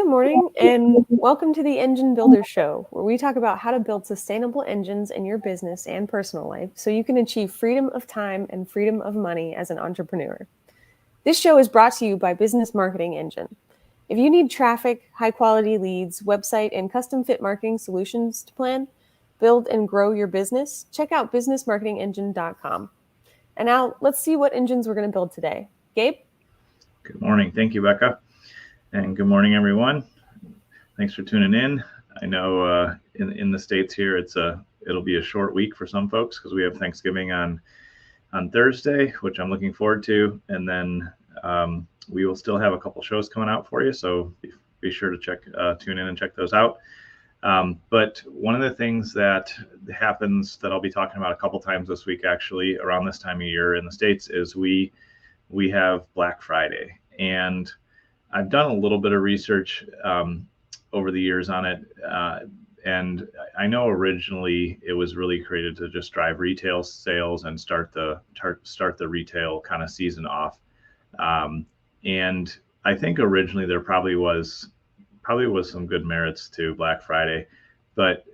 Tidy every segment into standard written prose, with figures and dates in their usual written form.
morning, and welcome to the Engine Builder Show, where we talk about how to build sustainable engines in your business and personal life so you can achieve freedom of time and freedom of money as an entrepreneur. This show is brought to you by Business Marketing Engine. If you need traffic, high-quality leads, website, and custom-fit marketing solutions to plan, build, and grow your business, check out businessmarketingengine.com. And now, let's see what engines we're going to build today. Gabe? Good morning. Thank you, Becca. And good morning, everyone. Thanks for tuning in. I know in the States here, it'll be a short week for some folks because we have Thanksgiving on Thursday, which I'm looking forward to. And then we will still have a couple shows coming out for you. So be sure to tune in and check those out. But one of the things that happens that I'll be talking about a couple times this week, actually, around this time of year in the States, is we have Black Friday. And I've done a little bit of research over the years on it. And I know originally it was really created to just drive retail sales and start the retail kind of season off. And I think originally there probably was some good merits to Black Friday, but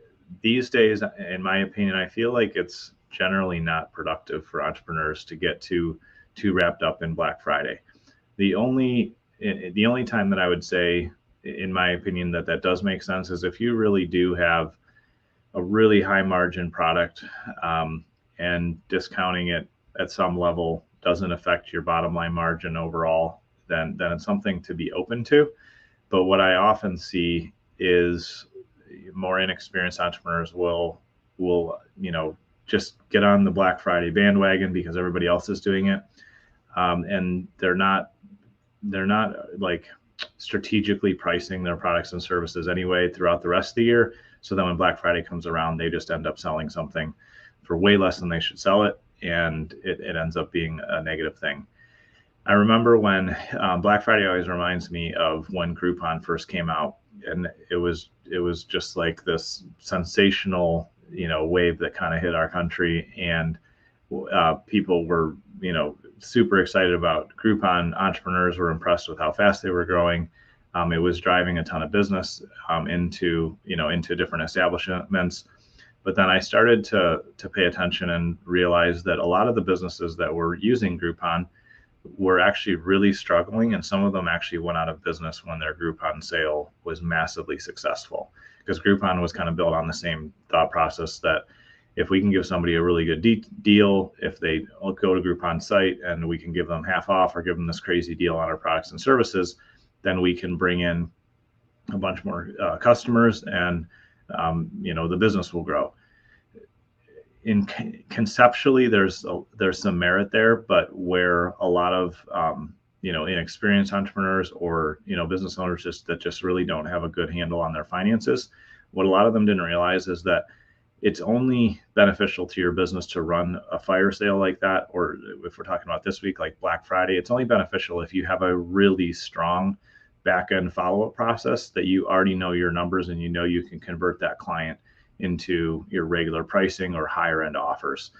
these days, in my opinion, I feel like it's generally not productive for entrepreneurs to get too wrapped up in Black Friday. The only time that I would say, in my opinion, that does make sense is if you really do have a really high margin product and discounting it at some level doesn't affect your bottom line margin overall, then it's something to be open to. But what I often see is more inexperienced entrepreneurs will just get on the Black Friday bandwagon because everybody else is doing it, and they're not like strategically pricing their products and services anyway throughout the rest of the year. So then when Black Friday comes around, they just end up selling something for way less than they should sell it, and it ends up being a negative thing. I remember when Black Friday always reminds me of when Groupon first came out, and it was just like this sensational wave that kind of hit our country, and people were super excited about Groupon. Entrepreneurs were impressed with how fast they were growing. It was driving a ton of business into different establishments. But then I started to pay attention and realize that a lot of the businesses that were using Groupon were actually really struggling, and some of them actually went out of business when their Groupon sale was massively successful, because Groupon was kind of built on the same thought process that if we can give somebody a really good deal, if they go to Groupon's site and we can give them half off or give them this crazy deal on our products and services, then we can bring in a bunch more customers, and the business will grow. Conceptually, there's some merit there, but where a lot of inexperienced entrepreneurs or business owners just really don't have a good handle on their finances, what a lot of them didn't realize is that it's only beneficial to your business to run a fire sale like that, or if we're talking about this week, like Black Friday, it's only beneficial if you have a really strong back-end follow-up process that you already know your numbers and you can convert that client into your regular pricing or higher end offers.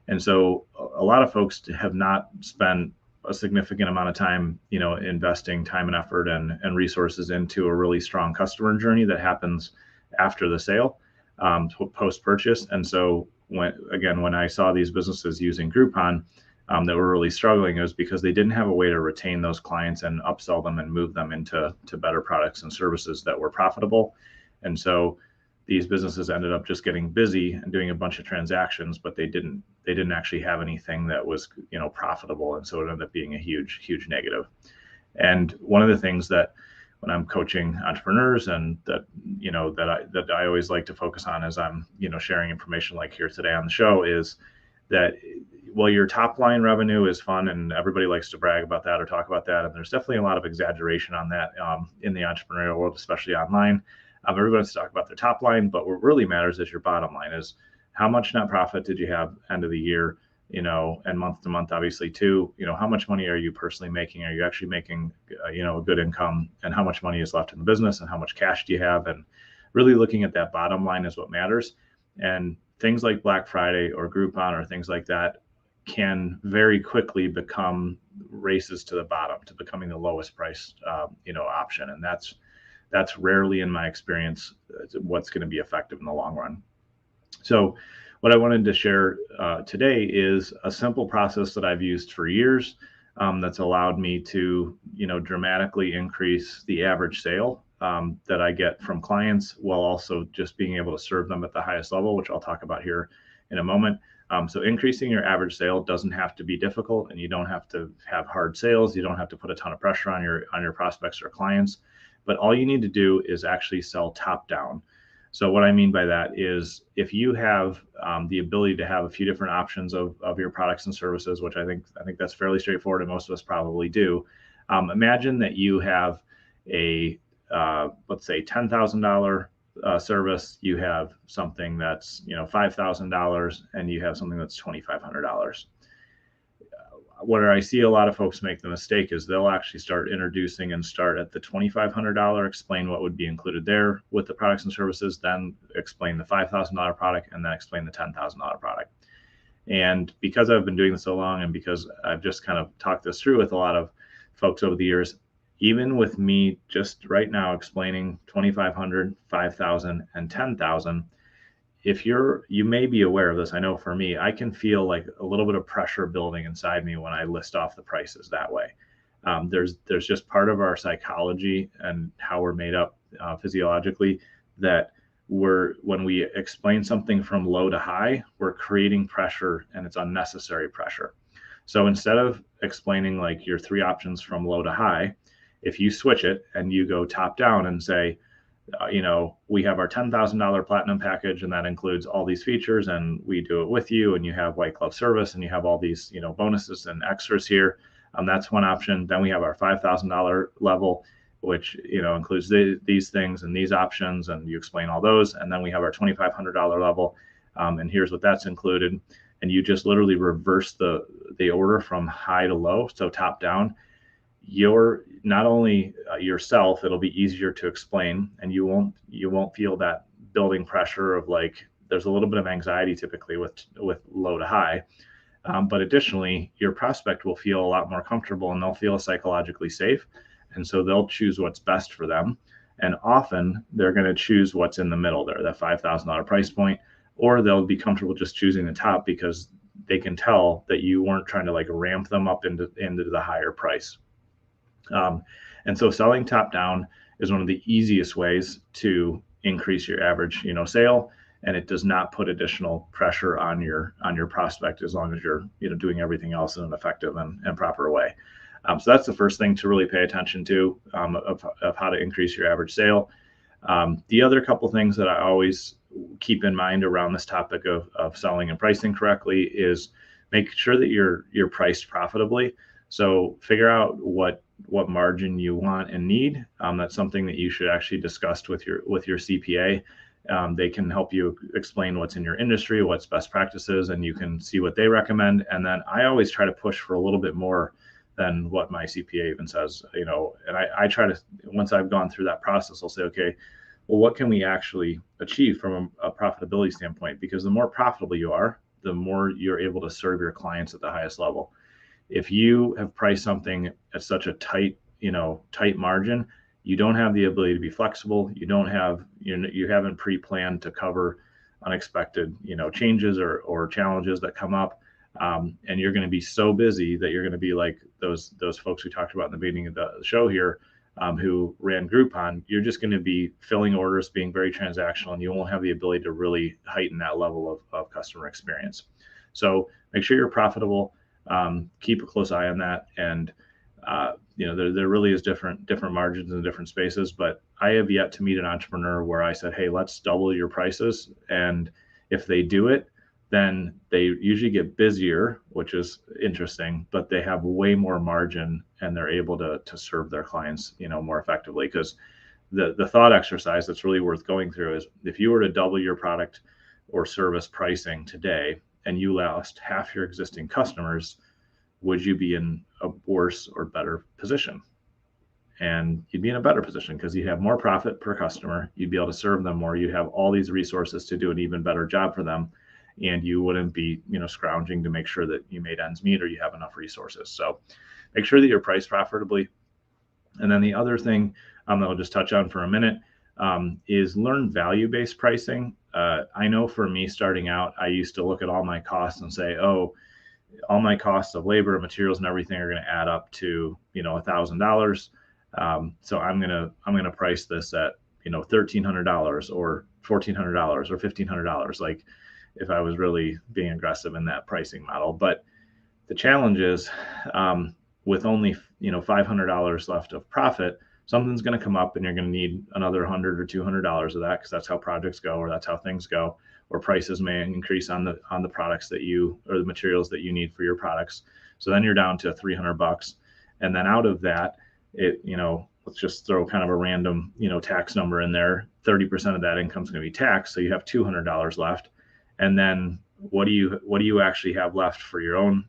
And so a lot of folks have not spent a significant amount of time, investing time and effort and resources into a really strong customer journey that happens after the sale, post-purchase. And so when I saw these businesses using Groupon that were really struggling, it was because they didn't have a way to retain those clients and upsell them and move them into better products and services that were profitable. And so these businesses ended up just getting busy and doing a bunch of transactions, but they didn't actually have anything that was profitable, and so it ended up being a huge negative. And one of the things that when I'm coaching entrepreneurs and that I always like to focus on as I'm sharing information like here today on the show is that while your top line revenue is fun and everybody likes to brag about that or talk about that, and there's definitely a lot of exaggeration on that in the entrepreneurial world, especially online. Everybody wants to talk about their top line, but what really matters is your bottom line, is how much net profit did you have end of the year, and month to month, obviously too, how much money are you personally making? Are you actually making, a good income, and how much money is left in the business, and how much cash do you have? And really looking at that bottom line is what matters. And things like Black Friday or Groupon or things like that can very quickly become races to the bottom, to becoming the lowest priced, option. And that's that's rarely, in my experience, what's going to be effective in the long run. So what I wanted to share today is a simple process that I've used for years that's allowed me to, dramatically increase the average sale that I get from clients, while also just being able to serve them at the highest level, which I'll talk about here in a moment. So increasing your average sale doesn't have to be difficult, and you don't have to have hard sales. You don't have to put a ton of pressure on your prospects or clients, but all you need to do is actually sell top down. So what I mean by that is, if you have the ability to have a few different options of your products and services, which I think that's fairly straightforward, and most of us probably do. Imagine that you have a let's say $10,000 service. You have something that's $5,000, and you have something that's $2,500. Where I see a lot of folks make the mistake is they'll actually start introducing and start at the $2,500, explain what would be included there with the products and services, then explain the $5,000 product, and then explain the $10,000 product. And because I've been doing this so long, and because I've just kind of talked this through with a lot of folks over the years, even with me just right now explaining 2,500, 5,000, and 10,000, you may be aware of this. I know for me, I can feel like a little bit of pressure building inside me when I list off the prices that way. There's just part of our psychology and how we're made up physiologically that when we explain something from low to high, we're creating pressure, and it's unnecessary pressure. So instead of explaining like your three options from low to high, if you switch it and you go top down and say, we have our $10,000 platinum package, and that includes all these features, and we do it with you, and you have white glove service, and you have all these, bonuses and extras here. That's one option. Then we have our $5,000 level, which, includes these things and these options, and you explain all those. And then we have our $2,500 level, and here's what that's included. And you just literally reverse the order from high to low, so top down. You're not only yourself, it'll be easier to explain, and you won't feel that building pressure of like, there's a little bit of anxiety typically with low to high, but additionally your prospect will feel a lot more comfortable, and they'll feel psychologically safe, and so they'll choose what's best for them. And often they're going to choose what's in the middle there, that $5,000 price point, or they'll be comfortable just choosing the top because they can tell that you weren't trying to like ramp them up into the higher price. And so selling top down is one of the easiest ways to increase your average, sale, and it does not put additional pressure on your prospect, as long as you're, doing everything else in an effective and proper way. So that's the first thing to really pay attention to, of how to increase your average sale. The other couple things that I always keep in mind around this topic of selling and pricing correctly is make sure that you're priced profitably. So figure out what margin you want and need. That's something that you should actually discuss with your CPA. They can help you explain what's in your industry, what's best practices, and you can see what they recommend. And then I always try to push for a little bit more than what my CPA even says, and I try to, once I've gone through that process, I'll say, okay, well, what can we actually achieve from a profitability standpoint? Because the more profitable you are, the more you're able to serve your clients at the highest level. If you have priced something at such a tight margin, you don't have the ability to be flexible. You haven't pre-planned to cover unexpected, changes or challenges that come up. And you're going to be so busy that you're going to be like those folks we talked about in the beginning of the show here, who ran Groupon. You're just going to be filling orders, being very transactional, and you won't have the ability to really heighten that level of customer experience. So make sure you're profitable. Keep a close eye on that. And there really is different margins in different spaces, but I have yet to meet an entrepreneur where I said, hey, let's double your prices. And if they do it, then they usually get busier, which is interesting, but they have way more margin, and they're able to serve their clients, more effectively. Because the thought exercise that's really worth going through is, if you were to double your product or service pricing today and you lost half your existing customers, would you be in a worse or better position? And you'd be in a better position, because you have more profit per customer. You'd be able to serve them more. You'd have all these resources to do an even better job for them. And you wouldn't be, scrounging to make sure that you made ends meet or you have enough resources. So make sure that you're priced profitably. And then the other thing that I'll just touch on for a minute is learn value-based pricing. I know for me starting out, I used to look at all my costs and say, oh, all my costs of labor, materials, and everything are going to add up to, $1,000. So I'm gonna price this at, $1,300 or $1,400 or $1,500. Like if I was really being aggressive in that pricing model. But the challenge is with only, $500 left of profit, something's going to come up and you're going to need another $100 or $200 of that, because that's how projects go, or that's how things go, or prices may increase on the products that you, or the materials that you need for your products. So then you're down to $300. And then out of that, let's just throw kind of a random, tax number in there. 30% of that income is going to be taxed. So you have $200 left. And then what do you actually have left for your own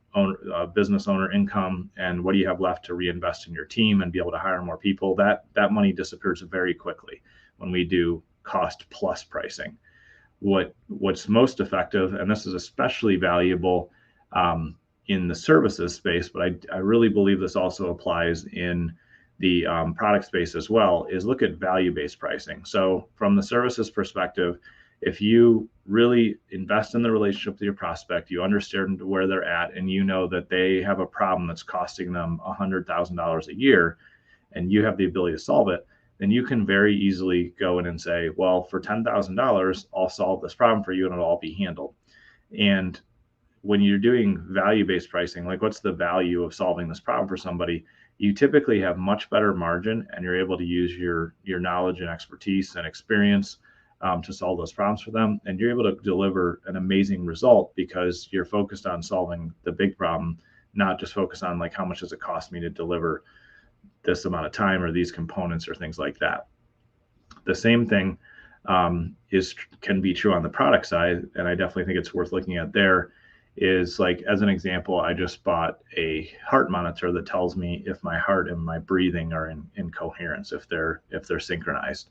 business owner income, and what do you have left to reinvest in your team and be able to hire more people? That money disappears very quickly when we do cost plus pricing. What's most effective, and this is especially valuable in the services space, but I really believe this also applies in the product space as well, is look at value-based pricing. So from the services perspective, if you really invest in the relationship with your prospect, you understand where they're at, and you know that they have a problem that's costing them $100,000 a year, and you have the ability to solve it, then you can very easily go in and say, well, for $10,000, I'll solve this problem for you and it'll all be handled. And when you're doing value-based pricing, like what's the value of solving this problem for somebody, you typically have much better margin, and you're able to use your knowledge and expertise and experience to solve those problems for them. And you're able to deliver an amazing result because you're focused on solving the big problem, not just focus on like, how much does it cost me to deliver this amount of time or these components or things like that. The same thing can be true on the product side. And I definitely think it's worth looking at there. Is like, as an example, I just bought a heart monitor that tells me if my heart and my breathing are in coherence, if they're synchronized.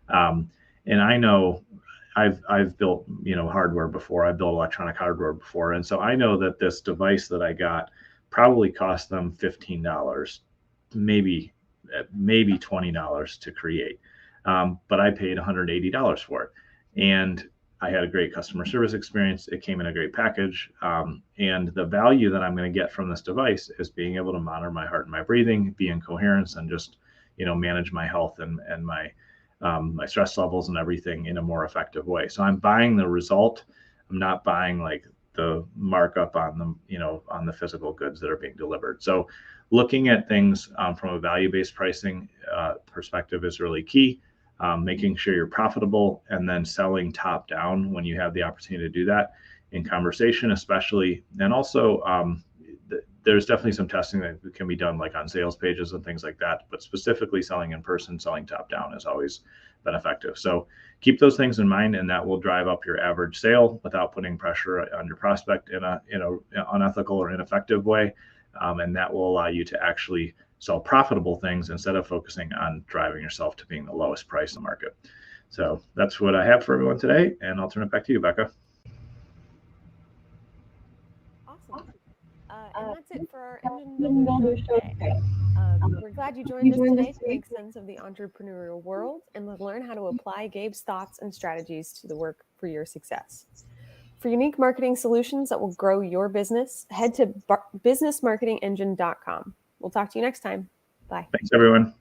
And I know I've built, hardware before. I've built electronic hardware before. And so I know that this device that I got probably cost them $15, maybe $20 to create. But I paid $180 for it. And I had a great customer service experience. It came in a great package. And the value that I'm going to get from this device is being able to monitor my heart and my breathing, be in coherence, and just, manage my health and my stress levels and everything in a more effective way. So I'm buying the result. I'm not buying like the markup on them, on the physical goods that are being delivered. So looking at things from a value-based pricing perspective is really key. Making sure you're profitable, and then selling top down when you have the opportunity to do that in conversation, especially. And also, there's definitely some testing that can be done like on sales pages and things like that, but specifically selling in person, selling top down has always been effective. So keep those things in mind, and that will drive up your average sale without putting pressure on your prospect in a unethical or ineffective way. And that will allow you to actually sell profitable things instead of focusing on driving yourself to being the lowest price in the market. So that's what I have for everyone today, and I'll turn it back to you, Becca. Awesome. And that's it for our Engine Builder Show today. We're glad you joined us today to make sense of the entrepreneurial world and to learn how to apply Gabe's thoughts and strategies to the work for your success. For unique marketing solutions that will grow your business, head to businessmarketingengine.com. We'll talk to you next time. Bye. Thanks, everyone.